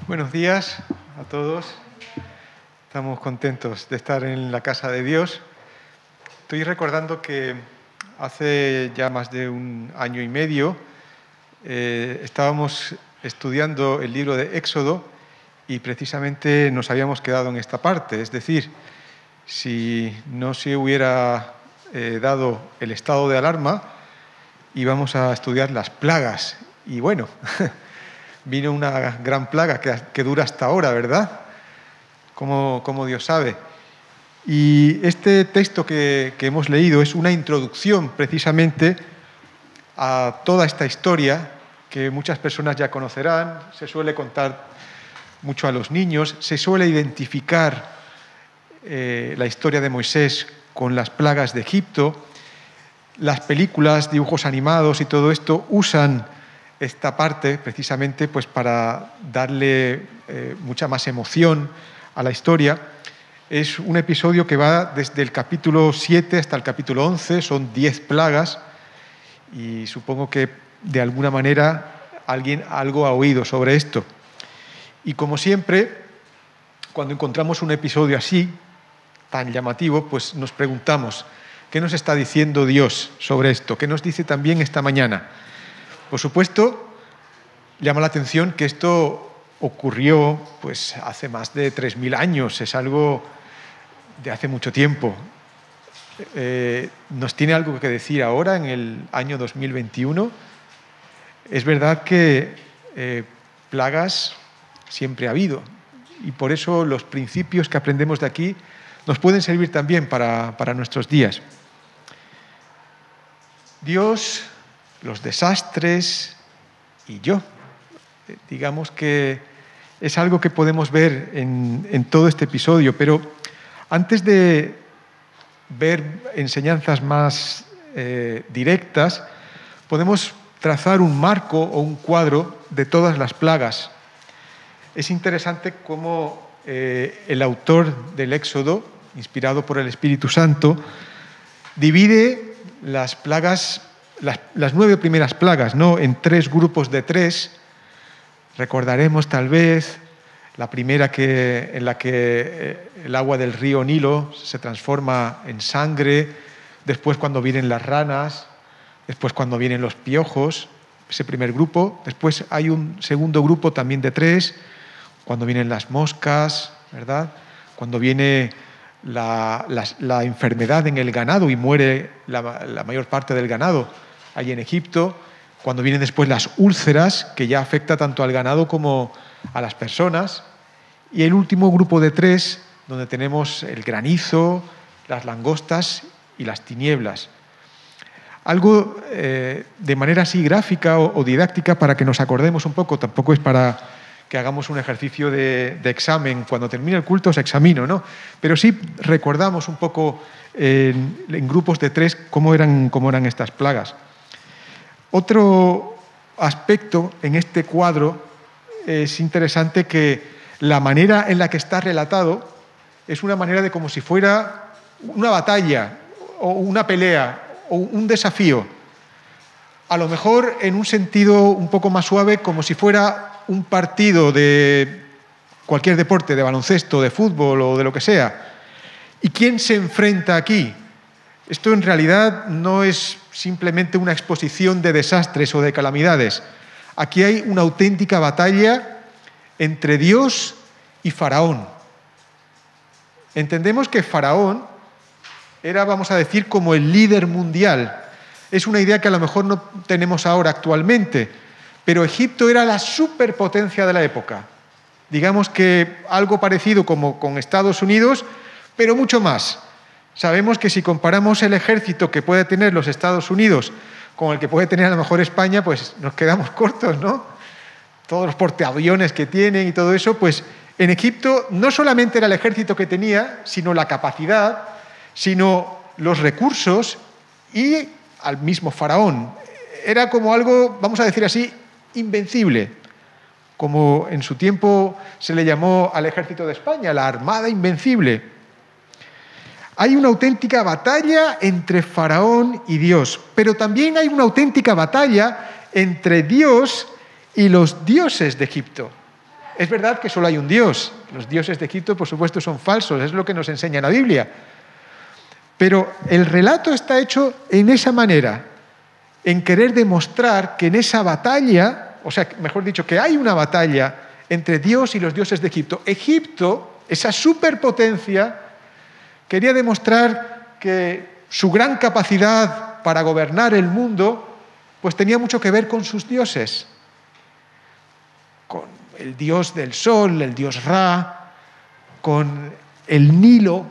Buenos días a todos. Estamos contentos de estar en la casa de Dios. Estoy recordando que hace ya más de un año y medio estábamos estudiando el libro de Éxodo y precisamente nos habíamos quedado en esta parte. Es decir, si no se hubiera dado el estado de alarma, íbamos a estudiar las plagas. Y bueno, vino una gran plaga que dura hasta ahora, ¿verdad? Como Dios sabe. Y este texto que hemos leído es una introducción precisamente a toda esta historia que muchas personas ya conocerán. Se suele contar mucho a los niños, se suele identificar la historia de Moisés con las plagas de Egipto. Las películas, dibujos animados y todo esto usan esta parte precisamente pues para darle mucha más emoción a la historia. Es un episodio que va desde el capítulo 7 hasta el capítulo 11, son 10 plagas y supongo que de alguna manera alguien algo ha oído sobre esto. Y como siempre, cuando encontramos un episodio así, tan llamativo, pues nos preguntamos, ¿qué nos está diciendo Dios sobre esto? ¿Qué nos dice también esta mañana? Por supuesto, llama la atención que esto ocurrió pues, hace más de 3.000 años, es algo de hace mucho tiempo. ¿Nos tiene algo que decir ahora, en el año 2021? Es verdad que plagas siempre ha habido, y por eso los principios que aprendemos de aquí nos pueden servir también para nuestros días. Dios, los desastres y yo. Digamos que es algo que podemos ver en todo este episodio, pero antes de ver enseñanzas más directas, podemos trazar un marco o un cuadro de todas las plagas. Es interesante cómo el autor del Éxodo, inspirado por el Espíritu Santo, divide las plagas, las 9 primeras plagas, ¿no?, en 3 grupos de 3. Recordaremos tal vez la primera en la que el agua del río Nilo se transforma en sangre, después cuando vienen las ranas, después cuando vienen los piojos, ese primer grupo. Después hay un segundo grupo también de 3, cuando vienen las moscas, ¿verdad?, cuando viene la enfermedad en el ganado y muere la mayor parte del ganado allí en Egipto, cuando vienen después las úlceras, que ya afecta tanto al ganado como a las personas, y el último grupo de 3, donde tenemos el granizo, las langostas y las tinieblas. Algo de manera así gráfica o didáctica para que nos acordemos un poco, tampoco es para que hagamos un ejercicio de examen. Cuando termine el culto os examino, ¿no? Pero sí recordamos un poco en grupos de 3 cómo eran estas plagas. Otro aspecto en este cuadro es interesante, que la manera en la que está relatado es una manera de como si fuera una batalla o una pelea o un desafío. A lo mejor en un sentido un poco más suave, como si fuera un partido de cualquier deporte, de baloncesto, de fútbol o de lo que sea. ¿Y quién se enfrenta aquí? Esto en realidad no es simplemente una exposición de desastres o de calamidades. Aquí hay una auténtica batalla entre Dios y Faraón. Entendemos que Faraón era, vamos a decir, como el líder mundial. Es una idea que a lo mejor no tenemos ahora actualmente, pero Egipto era la superpotencia de la época. Digamos que algo parecido como con Estados Unidos, pero mucho más. Sabemos que si comparamos el ejército que puede tener los Estados Unidos con el que puede tener a lo mejor España, pues nos quedamos cortos, ¿no? Todos los portaaviones que tienen y todo eso, pues en Egipto no solamente era el ejército que tenía, sino la capacidad, sino los recursos y al mismo Faraón. Era como algo, vamos a decir así, invencible, como en su tiempo se le llamó al ejército de España, la Armada Invencible. Hay una auténtica batalla entre Faraón y Dios, pero también hay una auténtica batalla entre Dios y los dioses de Egipto. Es verdad que solo hay un Dios. Los dioses de Egipto, por supuesto, son falsos. Es lo que nos enseña la Biblia. Pero el relato está hecho en esa manera, en querer demostrar que en esa batalla, o sea, mejor dicho, que hay una batalla entre Dios y los dioses de Egipto. Egipto, esa superpotencia, quería demostrar que su gran capacidad para gobernar el mundo, pues tenía mucho que ver con sus dioses, con el dios del sol, el dios Ra, con el Nilo,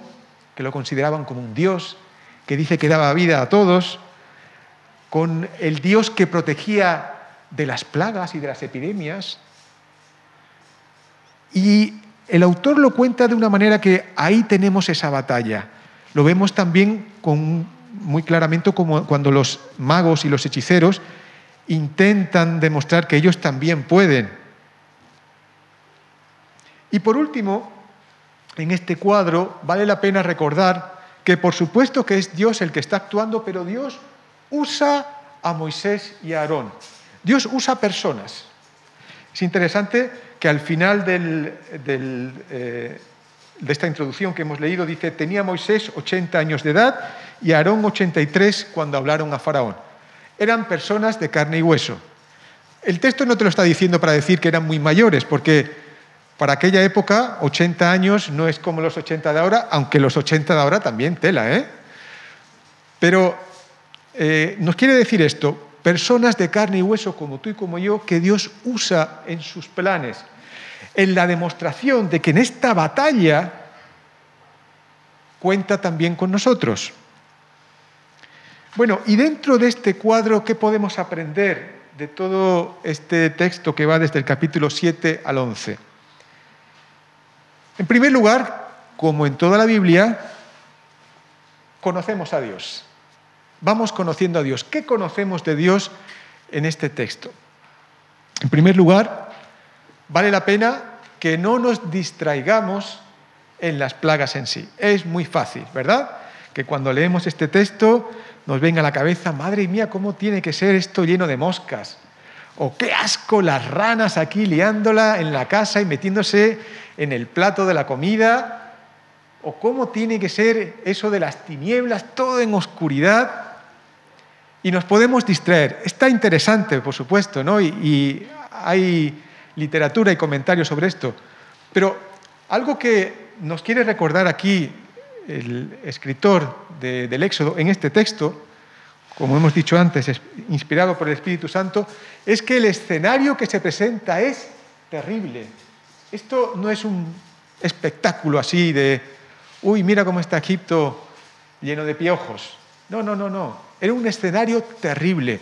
que lo consideraban como un dios, que dice que daba vida a todos, con el dios que protegía de las plagas y de las epidemias. Y el autor lo cuenta de una manera que ahí tenemos esa batalla. Lo vemos también muy claramente como cuando los magos y los hechiceros intentan demostrar que ellos también pueden. Y por último, en este cuadro vale la pena recordar que por supuesto que es Dios el que está actuando, pero Dios usa a Moisés y a Aarón. Dios usa personas. Es interesante que al final de esta introducción que hemos leído dice: tenía Moisés 80 años de edad y Aarón 83 cuando hablaron a Faraón. Eran personas de carne y hueso. El texto no te lo está diciendo para decir que eran muy mayores, porque para aquella época 80 años no es como los 80 de ahora, aunque los 80 de ahora también tela, ¿eh? Pero nos quiere decir esto: personas de carne y hueso como tú y como yo, que Dios usa en sus planes, en la demostración de que en esta batalla cuenta también con nosotros. Bueno, y dentro de este cuadro, ¿qué podemos aprender de todo este texto que va desde el capítulo 7 al 11? En primer lugar, como en toda la Biblia, conocemos a Dios. Vamos conociendo a Dios. ¿Qué conocemos de Dios en este texto? En primer lugar, vale la pena que no nos distraigamos en las plagas en sí. Es muy fácil, ¿verdad? Que cuando leemos este texto nos venga a la cabeza: madre mía, ¿cómo tiene que ser esto lleno de moscas? O qué asco las ranas aquí liándola en la casa y metiéndose en el plato de la comida. O cómo tiene que ser eso de las tinieblas, todo en oscuridad. Y nos podemos distraer. Está interesante, por supuesto, ¿no? Y hay literatura y comentarios sobre esto. Pero algo que nos quiere recordar aquí el escritor del Éxodo en este texto, como hemos dicho antes, es inspirado por el Espíritu Santo, es que el escenario que se presenta es terrible. Esto no es un espectáculo así de: uy, mira cómo está Egipto lleno de piojos. No. Era un escenario terrible.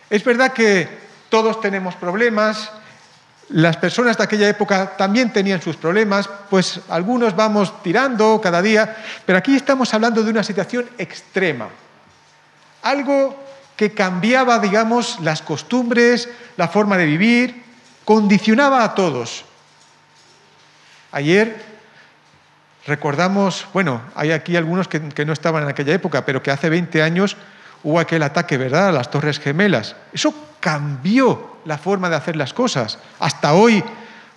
Es verdad que todos tenemos problemas, las personas de aquella época también tenían sus problemas, pues algunos vamos tirando cada día, pero aquí estamos hablando de una situación extrema. Algo que cambiaba, digamos, las costumbres, la forma de vivir, condicionaba a todos. Ayer recordamos, bueno, hay aquí algunos que no estaban en aquella época, pero que hace 20 años hubo aquel ataque, ¿verdad?, a las Torres Gemelas. Eso cambió la forma de hacer las cosas. Hasta hoy,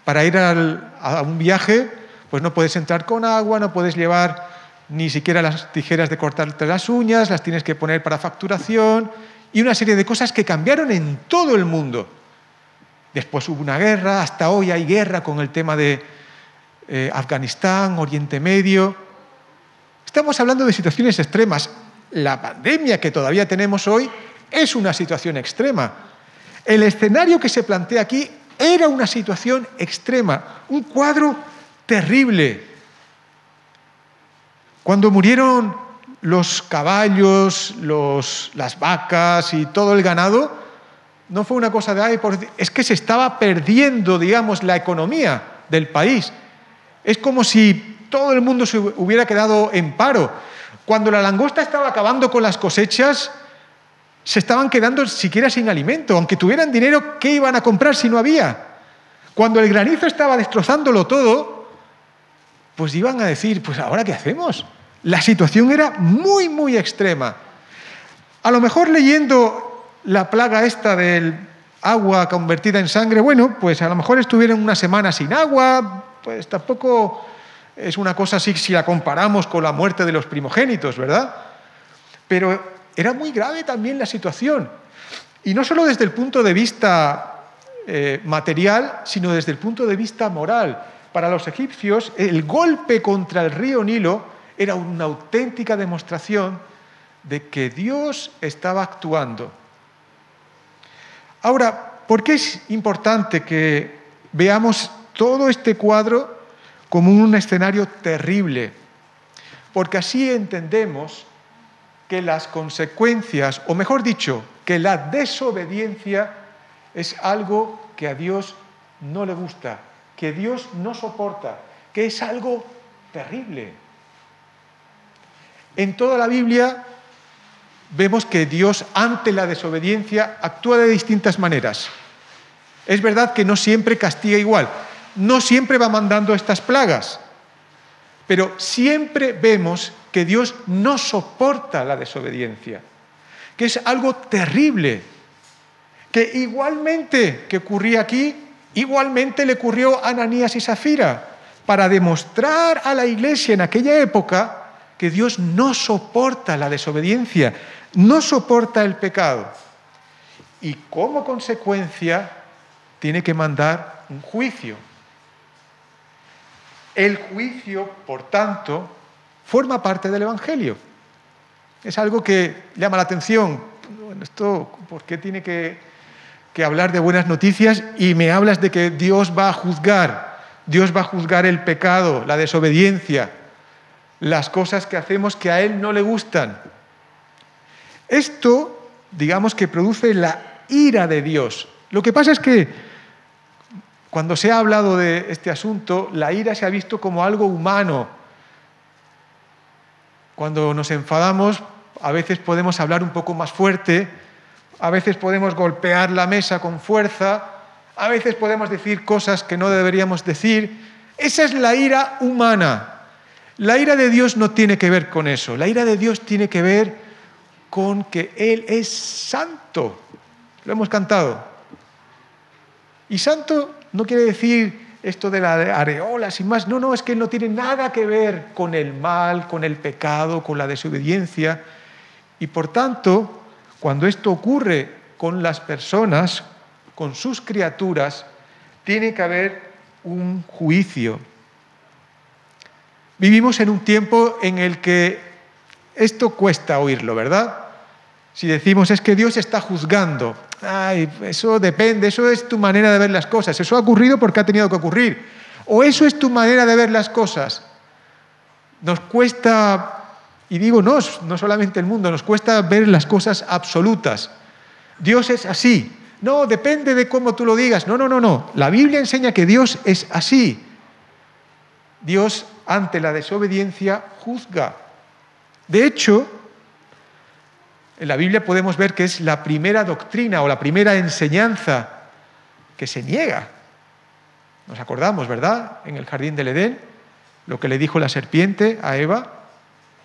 para ir a un viaje, pues no puedes entrar con agua, no puedes llevar ni siquiera las tijeras de cortarte las uñas, las tienes que poner para facturación, y una serie de cosas que cambiaron en todo el mundo. Después hubo una guerra, hasta hoy hay guerra con el tema de Afganistán, Oriente Medio. Estamos hablando de situaciones extremas. La pandemia que todavía tenemos hoy es una situación extrema. El escenario que se plantea aquí era una situación extrema, un cuadro terrible. Cuando murieron los caballos, las vacas y todo el ganado, no fue una cosa de: ay, es que se estaba perdiendo, digamos, la economía del país. Es como si todo el mundo se hubiera quedado en paro. Cuando la langosta estaba acabando con las cosechas, se estaban quedando siquiera sin alimento. Aunque tuvieran dinero, ¿qué iban a comprar si no había? Cuando el granizo estaba destrozándolo todo, pues iban a decir: pues ¿ahora qué hacemos? La situación era muy, muy extrema. A lo mejor leyendo la plaga esta del agua convertida en sangre, bueno, pues a lo mejor estuvieron una semana sin agua, pues tampoco es una cosa así si la comparamos con la muerte de los primogénitos, ¿verdad? Pero era muy grave también la situación. Y no solo desde el punto de vista material, sino desde el punto de vista moral. Para los egipcios, el golpe contra el río Nilo era una auténtica demostración de que Dios estaba actuando. Ahora, ¿por qué es importante que veamos todo este cuadro como un escenario terrible? Porque así entendemos que las consecuencias, o mejor dicho, que la desobediencia es algo que a Dios no le gusta, que Dios no soporta, que es algo terrible. En toda la Biblia vemos que Dios, ante la desobediencia, actúa de distintas maneras. Es verdad que no siempre castiga igual, no siempre va mandando estas plagas, pero siempre vemos que Dios no soporta la desobediencia, que es algo terrible, que igualmente que ocurría aquí, igualmente le ocurrió a Ananías y Zafira, para demostrar a la iglesia en aquella época que Dios no soporta la desobediencia, no soporta el pecado. Y como consecuencia tiene que mandar un juicio. El juicio, por tanto, forma parte del Evangelio. Es algo que llama la atención. Bueno, esto, ¿por qué tiene que hablar de buenas noticias y me hablas de que Dios va a juzgar? Dios va a juzgar el pecado, la desobediencia, las cosas que hacemos que a Él no le gustan. Esto, digamos que produce la ira de Dios. Lo que pasa es que cuando se ha hablado de este asunto, la ira se ha visto como algo humano. Cuando nos enfadamos, a veces podemos hablar un poco más fuerte, a veces podemos golpear la mesa con fuerza, a veces podemos decir cosas que no deberíamos decir. Esa es la ira humana. La ira de Dios no tiene que ver con eso. La ira de Dios tiene que ver con que Él es santo. Lo hemos cantado. Y santo no quiere decir esto de la areola, sin más. No, es que Él no tiene nada que ver con el mal, con el pecado, con la desobediencia. Y por tanto, cuando esto ocurre con las personas, con sus criaturas, tiene que haber un juicio. Vivimos en un tiempo en el que esto cuesta oírlo, ¿verdad? Si decimos es que Dios está juzgando, eso depende, eso es tu manera de ver las cosas, eso ha ocurrido porque ha tenido que ocurrir, o eso es tu manera de ver las cosas. Nos cuesta, y digo no solamente el mundo, nos cuesta ver las cosas absolutas. Dios es así. No, depende de cómo tú lo digas. No. La Biblia enseña que Dios es así. Dios, ante la desobediencia, juzga. De hecho, en la Biblia podemos ver que es la primera doctrina o la primera enseñanza que se niega. Nos acordamos, ¿verdad? En el jardín del Edén, lo que le dijo la serpiente a Eva.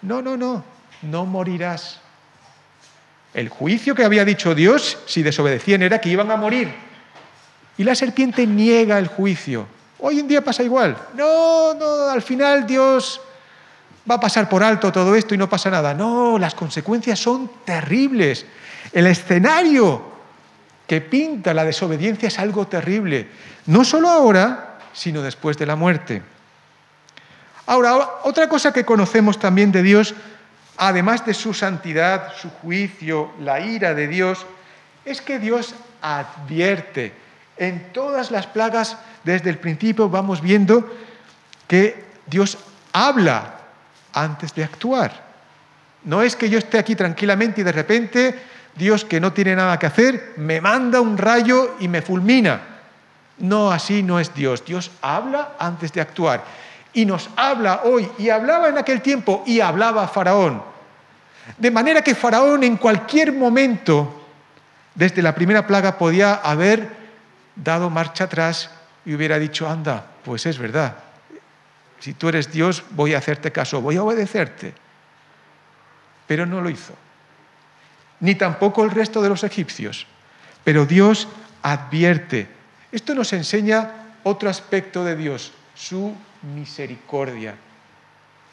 No morirás. El juicio que había dicho Dios, si desobedecían, era que iban a morir. Y la serpiente niega el juicio. Hoy en día pasa igual. No, al final Dios va a pasar por alto todo esto y no pasa nada. No, las consecuencias son terribles. El escenario que pinta la desobediencia es algo terrible. No solo ahora, sino después de la muerte. Ahora, otra cosa que conocemos también de Dios, además de su santidad, su juicio, la ira de Dios, es que Dios advierte. En todas las plagas, desde el principio, vamos viendo que Dios habla antes de actuar. No es que yo esté aquí tranquilamente y de repente Dios, que no tiene nada que hacer, me manda un rayo y me fulmina. No, así no es Dios. Dios habla antes de actuar. Y nos habla hoy, y hablaba en aquel tiempo, y hablaba a Faraón. De manera que Faraón en cualquier momento, desde la primera plaga, podía haber dado marcha atrás y hubiera dicho, anda, pues es verdad. Si tú eres Dios, voy a hacerte caso, voy a obedecerte. Pero no lo hizo. Ni tampoco el resto de los egipcios. Pero Dios advierte. Esto nos enseña otro aspecto de Dios, su misericordia.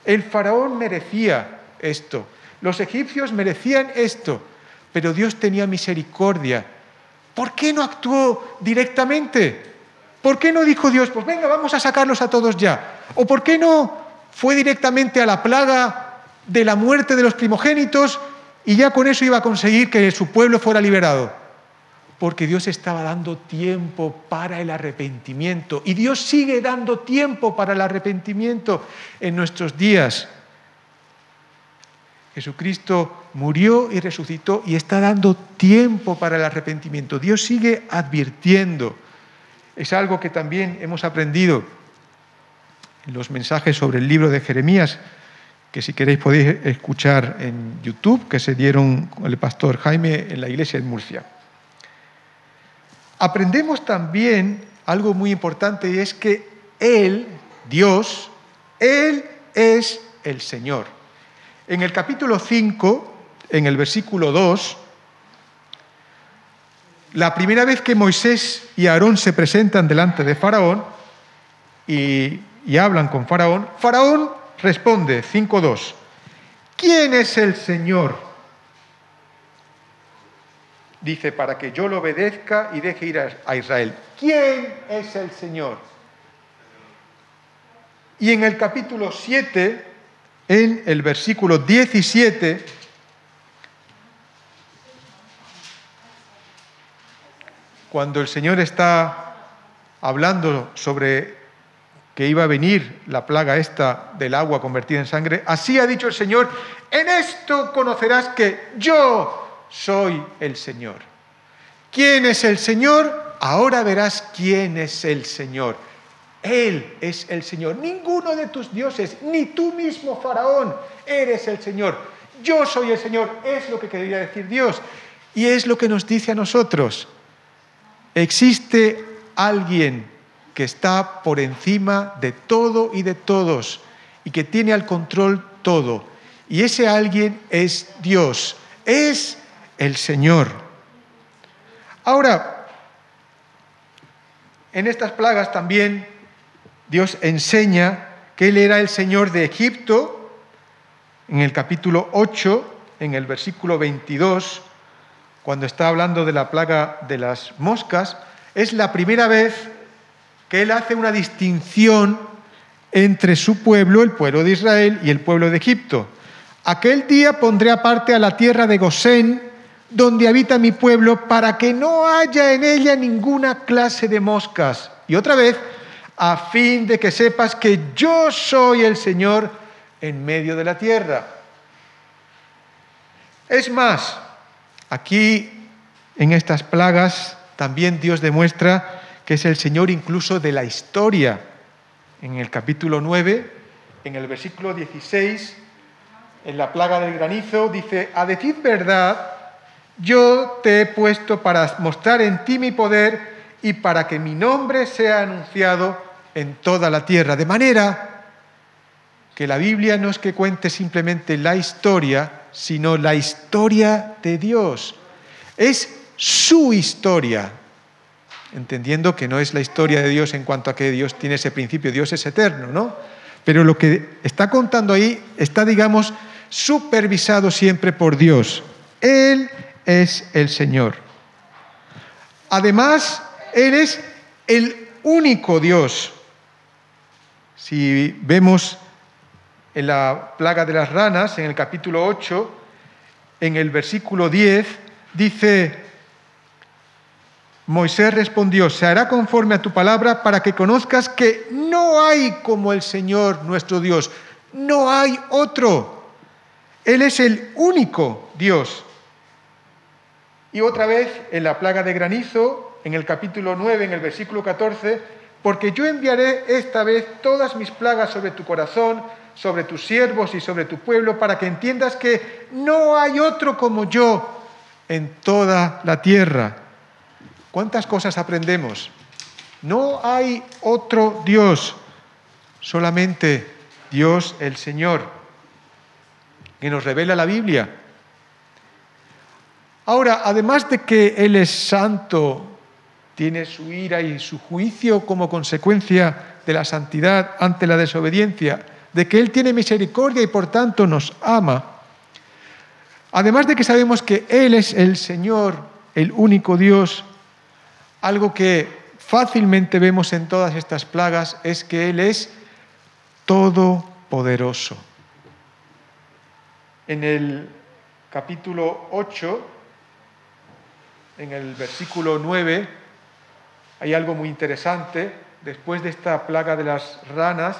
El faraón merecía esto, los egipcios merecían esto, pero Dios tenía misericordia. ¿Por qué no actuó directamente? ¿Por qué no dijo Dios, pues venga, vamos a sacarlos a todos ya? ¿O por qué no fue directamente a la plaga de la muerte de los primogénitos y ya con eso iba a conseguir que su pueblo fuera liberado? Porque Dios estaba dando tiempo para el arrepentimiento y Dios sigue dando tiempo para el arrepentimiento en nuestros días. Jesucristo murió y resucitó y está dando tiempo para el arrepentimiento. Dios sigue advirtiendo. Es algo que también hemos aprendido en los mensajes sobre el libro de Jeremías, que si queréis podéis escuchar en YouTube, que se dieron con el pastor Jaime en la iglesia en Murcia. Aprendemos también algo muy importante y es que Él, Dios, Él es el Señor. En el capítulo 5, en el versículo 2, la primera vez que Moisés y Aarón se presentan delante de Faraón y hablan con Faraón, Faraón responde, 5:2, ¿quién es el Señor? Dice, para que yo lo obedezca y deje ir a Israel. ¿Quién es el Señor? Y en el capítulo 7, en el versículo 17, cuando el Señor está hablando sobre que iba a venir la plaga esta del agua convertida en sangre, así ha dicho el Señor, en esto conocerás que yo soy el Señor. ¿Quién es el Señor? Ahora verás quién es el Señor. Él es el Señor. Ninguno de tus dioses, ni tú mismo, Faraón, eres el Señor. Yo soy el Señor. Es lo que quería decir Dios. Y es lo que nos dice a nosotros. Existe alguien que está por encima de todo y de todos y que tiene al control todo. Y ese alguien es Dios. Es el Señor. Ahora, en estas plagas también Dios enseña que Él era el Señor de Egipto. En el capítulo 8, en el versículo 22, cuando está hablando de la plaga de las moscas, es la primera vez que Él hace una distinción entre su pueblo, el pueblo de Israel, y el pueblo de Egipto. Aquel día pondré aparte a la tierra de Gosén, donde habita mi pueblo, para que no haya en ella ninguna clase de moscas. Y otra vez, a fin de que sepas que yo soy el Señor en medio de la tierra. Es más, aquí en estas plagas también Dios demuestra que es el Señor incluso de la historia. En el capítulo 9, en el versículo 16, en la plaga del granizo, dice, a decir verdad, yo te he puesto para mostrar en ti mi poder y para que mi nombre sea anunciado en toda la tierra. De manera que la Biblia no es que cuente simplemente la historia, sino la historia de Dios. Es su historia, entendiendo que no es la historia de Dios en cuanto a que Dios tiene ese principio, Dios es eterno, ¿no? Pero lo que está contando ahí está, digamos, supervisado siempre por Dios. Él es el Señor. Además, Él es el único Dios. Si vemos en la plaga de las ranas, en el capítulo 8, en el versículo 10, dice, Moisés respondió, se hará conforme a tu palabra para que conozcas que no hay como el Señor nuestro Dios, no hay otro. Él es el único Dios. Y otra vez, en la plaga de granizo, en el capítulo 9, en el versículo 14, porque yo enviaré esta vez todas mis plagas sobre tu corazón, sobre tus siervos y sobre tu pueblo, para que entiendas que no hay otro como yo en toda la tierra. ¿Cuántas cosas aprendemos? No hay otro Dios, solamente Dios el Señor, que nos revela la Biblia. Ahora, además de que Él es santo tiene su ira y su juicio como consecuencia de la santidad ante la desobediencia, de que Él tiene misericordia y por tanto nos ama. Además de que sabemos que Él es el Señor, el único Dios, algo que fácilmente vemos en todas estas plagas es que Él es todopoderoso. En el capítulo 8, en el versículo 9, hay algo muy interesante. Después de esta plaga de las ranas,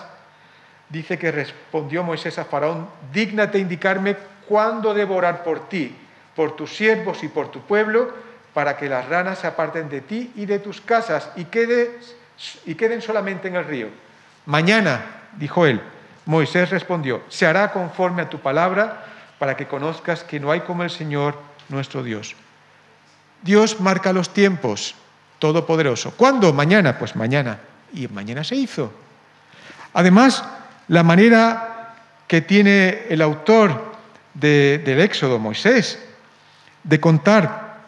dice que respondió Moisés a Faraón: dígnate indicarme cuándo debo orar por ti, por tus siervos y por tu pueblo, para que las ranas se aparten de ti y de tus casas y queden solamente en el río. Mañana, dijo él. Moisés respondió: se hará conforme a tu palabra, para que conozcas que no hay como el Señor nuestro Dios. Dios marca los tiempos, todopoderoso. ¿Cuándo? Mañana. Pues mañana. Y mañana se hizo. Además, la manera que tiene el autor del Éxodo, Moisés, de contar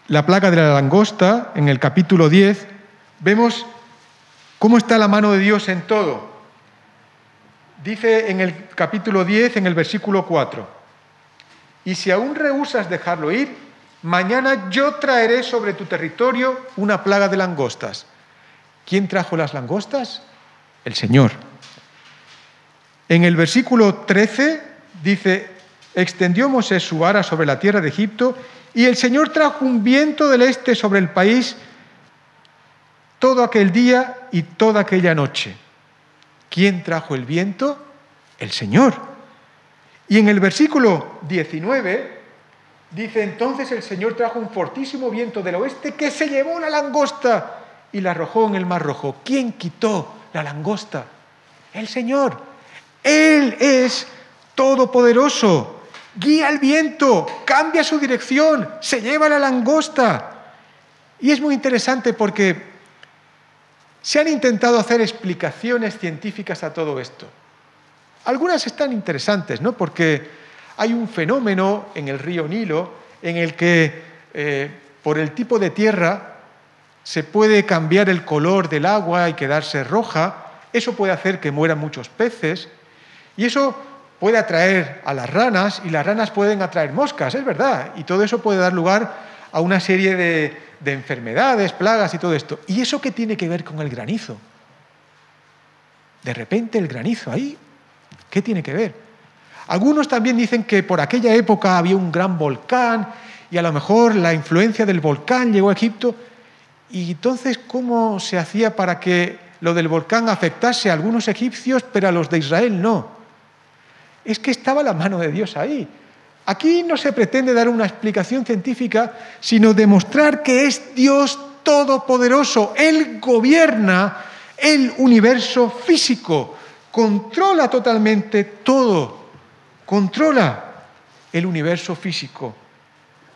la plaga de la langosta, en el capítulo 10, vemos cómo está la mano de Dios en todo. Dice en el capítulo 10, en el versículo 4, y si aún rehúsas dejarlo ir, mañana yo traeré sobre tu territorio una plaga de langostas. ¿Quién trajo las langostas? El Señor. En el versículo 13 dice: extendió Moisés su vara sobre la tierra de Egipto y el Señor trajo un viento del este sobre el país todo aquel día y toda aquella noche. ¿Quién trajo el viento? El Señor. Y en el versículo 19 dice: entonces el Señor trajo un fortísimo viento del oeste que se llevó la langosta y la arrojó en el Mar Rojo. ¿Quién quitó la langosta? El Señor. Él es todopoderoso. Guía el viento, cambia su dirección, se lleva la langosta. Y es muy interesante porque se han intentado hacer explicaciones científicas a todo esto. Algunas están interesantes, ¿no? Porque hay un fenómeno en el río Nilo en el que por el tipo de tierra se puede cambiar el color del agua y quedarse roja. Eso puede hacer que mueran muchos peces y eso puede atraer a las ranas y las ranas pueden atraer moscas, es verdad. Y todo eso puede dar lugar a una serie de enfermedades, plagas y todo esto. ¿Y eso qué tiene que ver con el granizo? De repente el granizo ahí, ¿qué tiene que ver? Algunos también dicen que por aquella época había un gran volcán y a lo mejor la influencia del volcán llegó a Egipto. Y entonces, ¿cómo se hacía para que lo del volcán afectase a algunos egipcios, pero a los de Israel no? Es que estaba la mano de Dios ahí. Aquí no se pretende dar una explicación científica, sino demostrar que es Dios todopoderoso. Él gobierna el universo físico, controla totalmente todo, controla el universo físico,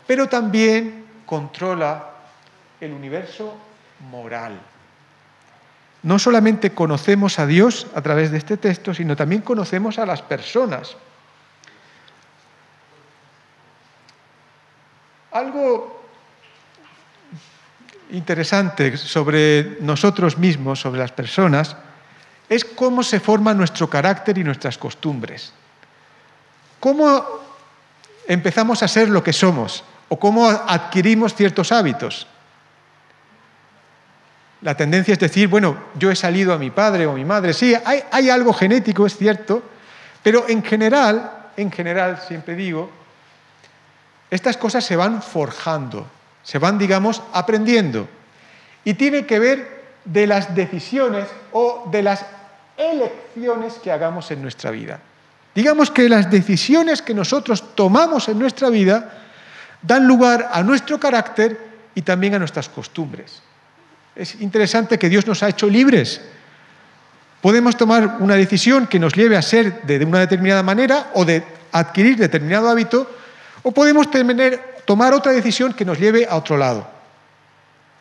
pero también controla el universo moral. No solamente conocemos a Dios a través de este texto, sino también conocemos a las personas. Algo interesante sobre nosotros mismos, sobre las personas, es cómo se forma nuestro carácter y nuestras costumbres. Cómo empezamos a ser lo que somos o cómo adquirimos ciertos hábitos. La tendencia es decir, bueno, yo he salido a mi padre o a mi madre. Sí, hay algo genético, es cierto, pero en general, siempre digo, estas cosas se van forjando, se van, digamos, aprendiendo. Y tiene que ver de las decisiones o de las elecciones que hagamos en nuestra vida. Digamos que las decisiones que nosotros tomamos en nuestra vida dan lugar a nuestro carácter y también a nuestras costumbres. Es interesante que Dios nos ha hecho libres. Podemos tomar una decisión que nos lleve a ser de una determinada manera o de adquirir determinado hábito, o podemos tomar otra decisión que nos lleve a otro lado.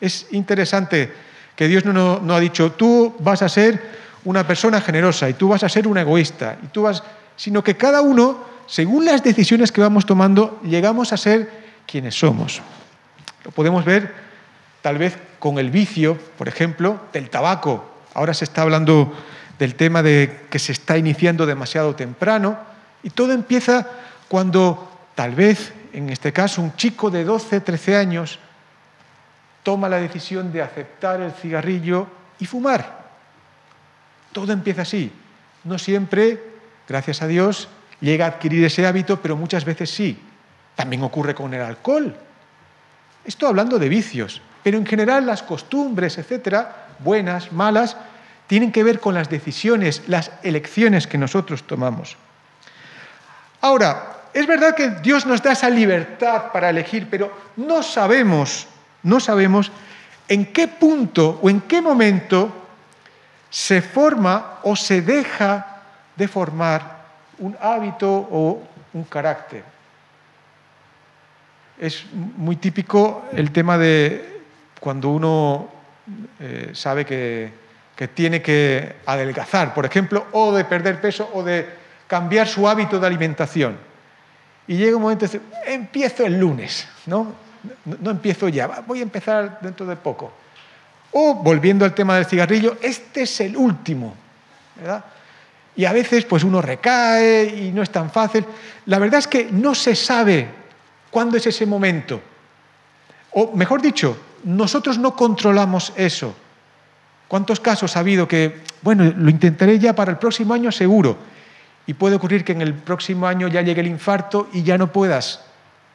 Es interesante que Dios no ha dicho, tú vas a ser una persona generosa y tú vas a ser un egoísta, sino que cada uno, según las decisiones que vamos tomando, llegamos a ser quienes somos. Lo podemos ver tal vez con el vicio, por ejemplo, del tabaco. Ahora se está hablando del tema de que se está iniciando demasiado temprano y todo empieza cuando tal vez, en este caso, un chico de 12, 13 años toma la decisión de aceptar el cigarrillo y fumar. Todo empieza así. No siempre, gracias a Dios, llega a adquirir ese hábito, pero muchas veces sí. También ocurre con el alcohol. Esto hablando de vicios, pero en general las costumbres, etcétera, buenas, malas, tienen que ver con las decisiones, las elecciones que nosotros tomamos. Ahora, es verdad que Dios nos da esa libertad para elegir, pero no sabemos en qué punto o en qué momento se forma o se deja de formar un hábito o un carácter. Es muy típico el tema de cuando uno sabe que tiene que adelgazar, por ejemplo, o de perder peso o de cambiar su hábito de alimentación. Y llega un momento de decir, empiezo el lunes, ¿no? No empiezo ya, voy a empezar dentro de poco. O, volviendo al tema del cigarrillo, este es el último, ¿verdad? Y a veces pues uno recae y no es tan fácil. La verdad es que no se sabe cuándo es ese momento. O, mejor dicho, nosotros no controlamos eso. ¿Cuántos casos ha habido que, bueno, lo intentaré ya para el próximo año seguro? Y puede ocurrir que en el próximo año ya llegue el infarto y ya no puedas.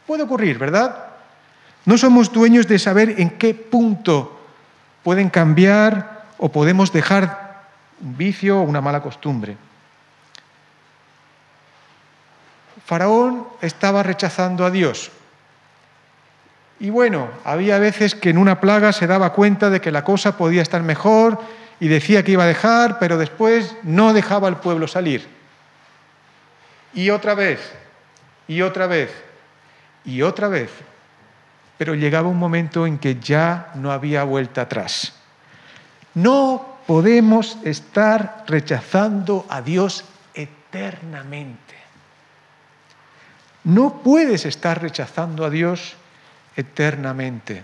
Puede ocurrir, ¿verdad? No somos dueños de saber en qué punto pueden cambiar o podemos dejar un vicio o una mala costumbre. Faraón estaba rechazando a Dios. Y bueno, había veces que en una plaga se daba cuenta de que la cosa podía estar mejor y decía que iba a dejar, pero después no dejaba al pueblo salir. Y otra vez, y otra vez, y otra vez. Pero llegaba un momento en que ya no había vuelta atrás. No podemos estar rechazando a Dios eternamente. No puedes estar rechazando a Dios eternamente.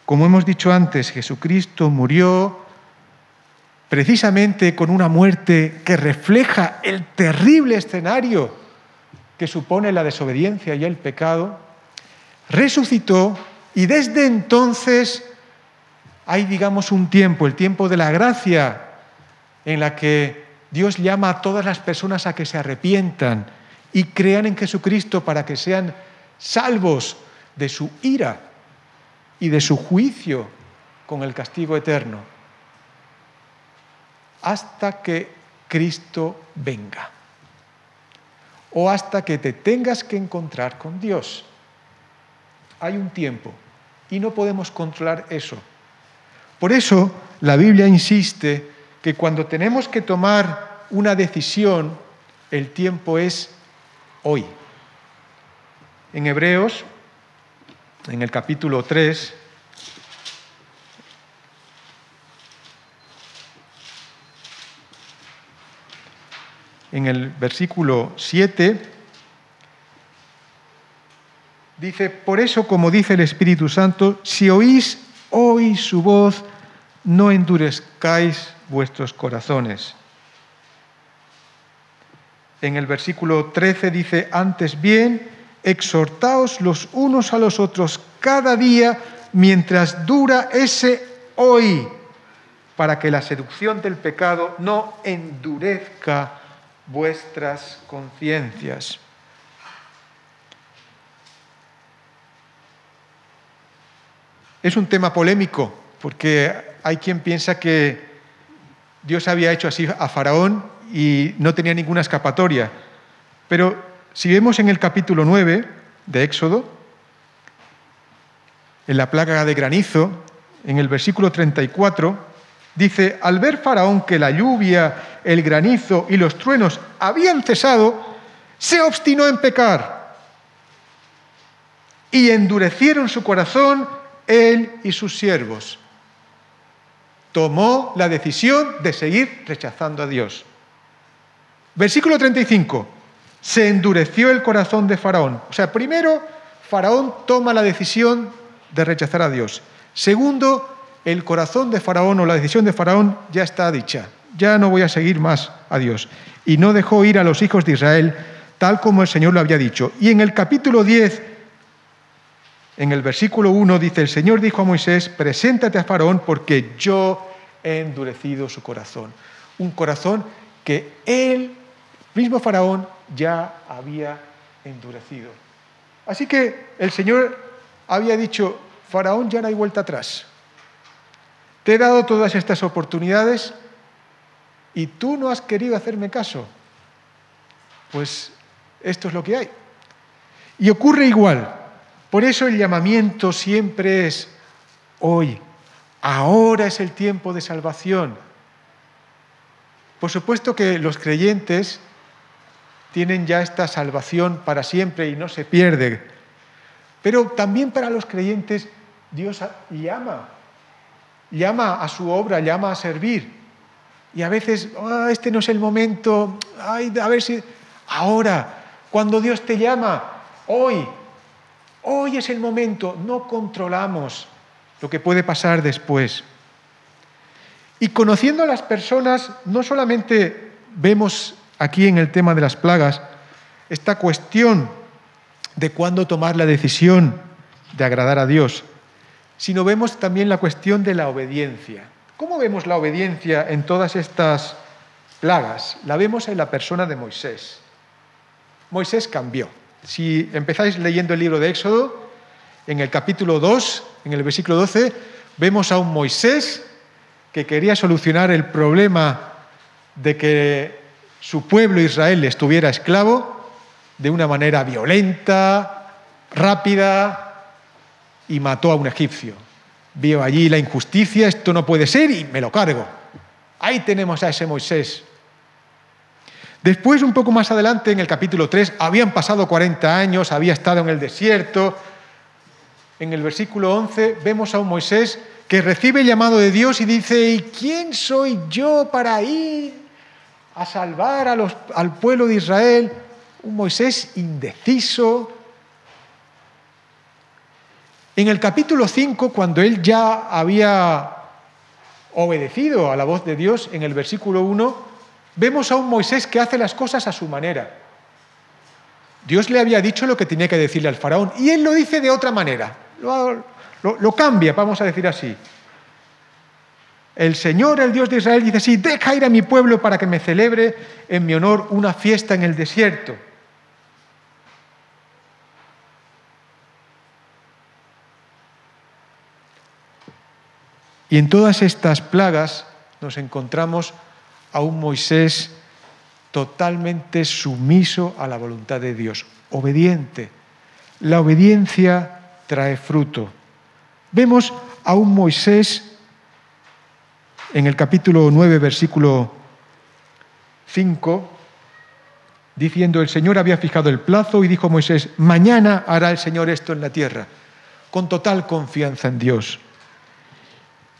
Como hemos dicho antes, Jesucristo murió precisamente con una muerte que refleja el terrible escenario que supone la desobediencia y el pecado. Resucitó y desde entonces hay, digamos, un tiempo, el tiempo de la gracia, en la que Dios llama a todas las personas a que se arrepientan y crean en Jesucristo para que sean salvos de su ira y de su juicio con el castigo eterno, hasta que Cristo venga o hasta que te tengas que encontrar con Dios. Hay un tiempo y no podemos controlar eso. Por eso la Biblia insiste que cuando tenemos que tomar una decisión, el tiempo es hoy. En Hebreos, en el capítulo 3, en el versículo 7, dice, por eso, como dice el Espíritu Santo, si oís hoy su voz, no endurezcáis vuestros corazones. En el versículo 13 dice, antes bien, exhortaos los unos a los otros cada día mientras dura ese hoy, para que la seducción del pecado no endurezca vuestras conciencias. Es un tema polémico, porque hay quien piensa que Dios había hecho así a Faraón y no tenía ninguna escapatoria. Pero si vemos en el capítulo 9 de Éxodo, en la plaga de granizo, en el versículo 34, dice, al ver Faraón que la lluvia, el granizo y los truenos habían cesado, se obstinó en pecar y endurecieron su corazón él y sus siervos. Tomó la decisión de seguir rechazando a Dios. Versículo 35. Se endureció el corazón de Faraón. O sea, primero Faraón toma la decisión de rechazar a Dios. Segundo, el corazón de Faraón o la decisión de Faraón ya está dicha. Ya no voy a seguir más a Dios. Y no dejó ir a los hijos de Israel tal como el Señor lo había dicho. Y en el capítulo 10, en el versículo 1, dice: el Señor dijo a Moisés: preséntate a Faraón porque yo he endurecido su corazón. Un corazón que él, mismo Faraón, ya había endurecido. Así que el Señor había dicho: Faraón, ya no hay vuelta atrás. Te he dado todas estas oportunidades y tú no has querido hacerme caso. Pues esto es lo que hay. Y ocurre igual. Por eso el llamamiento siempre es hoy. Ahora es el tiempo de salvación. Por supuesto que los creyentes tienen ya esta salvación para siempre y no se pierde. Pero también para los creyentes Dios llama a su obra, llama a servir. Y a veces, este no es el momento, a ver si... Ahora, cuando Dios te llama, hoy es el momento, no controlamos lo que puede pasar después. Y conociendo a las personas, no solamente vemos aquí en el tema de las plagas esta cuestión de cuándo tomar la decisión de agradar a Dios, sino vemos también la cuestión de la obediencia. ¿Cómo vemos la obediencia en todas estas plagas? La vemos en la persona de Moisés. Moisés cambió. Si empezáis leyendo el libro de Éxodo, en el capítulo 2, en el versículo 12, vemos a un Moisés que quería solucionar el problema de que su pueblo Israel estuviera esclavo de una manera violenta, rápida, y mató a un egipcio. Vio allí la injusticia, esto no puede ser, y me lo cargo. Ahí tenemos a ese Moisés. Después, un poco más adelante, en el capítulo 3, habían pasado 40 años, había estado en el desierto. En el versículo 11 vemos a un Moisés que recibe el llamado de Dios y dice: ¿y quién soy yo para ir a salvar al pueblo de Israel? Un Moisés indeciso. En el capítulo 5, cuando él ya había obedecido a la voz de Dios, en el versículo 1, vemos a un Moisés que hace las cosas a su manera. Dios le había dicho lo que tenía que decirle al faraón y él lo dice de otra manera. Lo cambia, vamos a decir así. El Señor, el Dios de Israel, dice así: deja ir a mi pueblo para que me celebre en mi honor una fiesta en el desierto. Y en todas estas plagas nos encontramos a un Moisés totalmente sumiso a la voluntad de Dios, obediente. La obediencia trae fruto. Vemos a un Moisés en el capítulo 9, versículo 5, diciendo: el Señor había fijado el plazo y dijo Moisés: mañana hará el Señor esto en la tierra, con total confianza en Dios.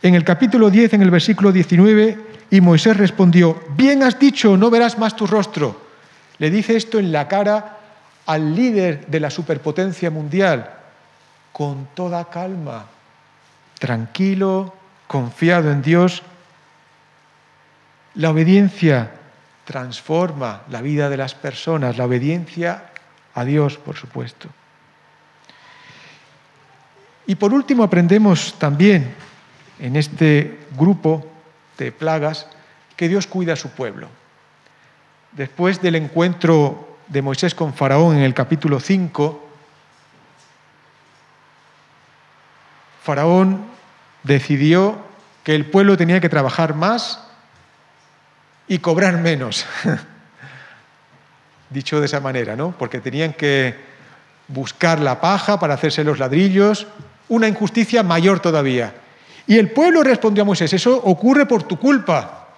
En el capítulo 10, en el versículo 19, y Moisés respondió: bien has dicho, no verás más tu rostro. Le dice esto en la cara al líder de la superpotencia mundial, con toda calma, tranquilo, confiado en Dios. La obediencia transforma la vida de las personas, la obediencia a Dios, por supuesto. Y por último aprendemos también en este grupo de plagas que Dios cuida a su pueblo. Después del encuentro de Moisés con Faraón en el capítulo 5, Faraón decidió que el pueblo tenía que trabajar más y cobrar menos. Dicho de esa manera, ¿no? Porque tenían que buscar la paja para hacerse los ladrillos, una injusticia mayor todavía. Y el pueblo respondió a Moisés: eso ocurre por tu culpa.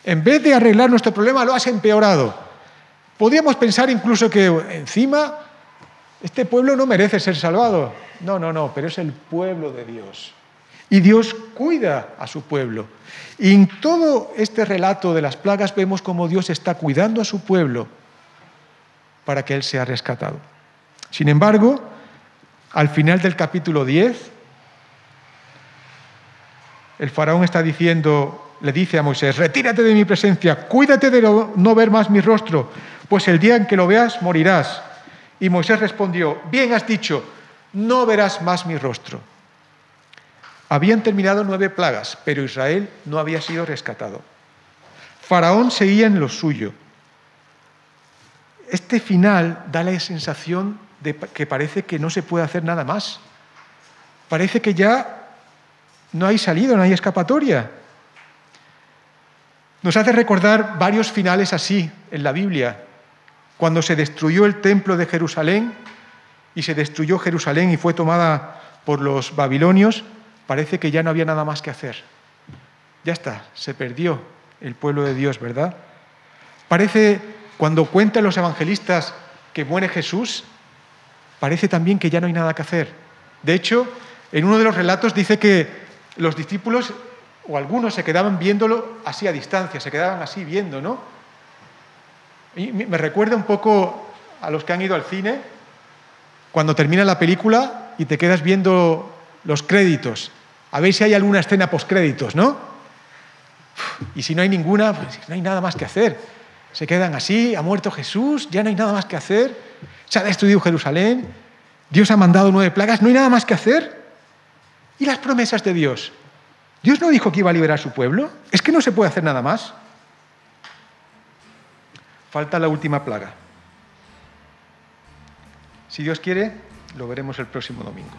En vez de arreglar nuestro problema, lo has empeorado. Podríamos pensar incluso que encima este pueblo no merece ser salvado. No, pero es el pueblo de Dios. Y Dios cuida a su pueblo. Y en todo este relato de las plagas vemos cómo Dios está cuidando a su pueblo para que Él sea rescatado. Sin embargo, al final del capítulo 10, el faraón le dice a Moisés: retírate de mi presencia, cuídate de no ver más mi rostro, pues el día en que lo veas morirás. Y Moisés respondió: bien has dicho, no verás más mi rostro. Habían terminado 9 plagas, pero Israel no había sido rescatado. Faraón seguía en lo suyo. Este final da la sensación de que parece que no se puede hacer nada más. Parece que ya no hay salida, no hay escapatoria. Nos hace recordar varios finales así en la Biblia. Cuando se destruyó el templo de Jerusalén y se destruyó Jerusalén y fue tomada por los babilonios, parece que ya no había nada más que hacer. Ya está, se perdió el pueblo de Dios, ¿verdad? Parece, cuando cuentan los evangelistas que muere Jesús, parece también que ya no hay nada que hacer. De hecho, en uno de los relatos dice que los discípulos, o algunos, se quedaban viéndolo así a distancia, se quedaban así viendo, ¿no? Y me recuerda un poco a los que han ido al cine, cuando termina la película y te quedas viendo los créditos, a ver si hay alguna escena postcréditos, ¿no? Y si no hay ninguna, pues no hay nada más que hacer. Se quedan así: ha muerto Jesús, ya no hay nada más que hacer, se ha destruido Jerusalén, Dios ha mandado 9 plagas, no hay nada más que hacer. ¿Y las promesas de Dios? ¿Dios no dijo que iba a liberar a su pueblo? ¿Es que no se puede hacer nada más? Falta la última plaga. Si Dios quiere, lo veremos el próximo domingo.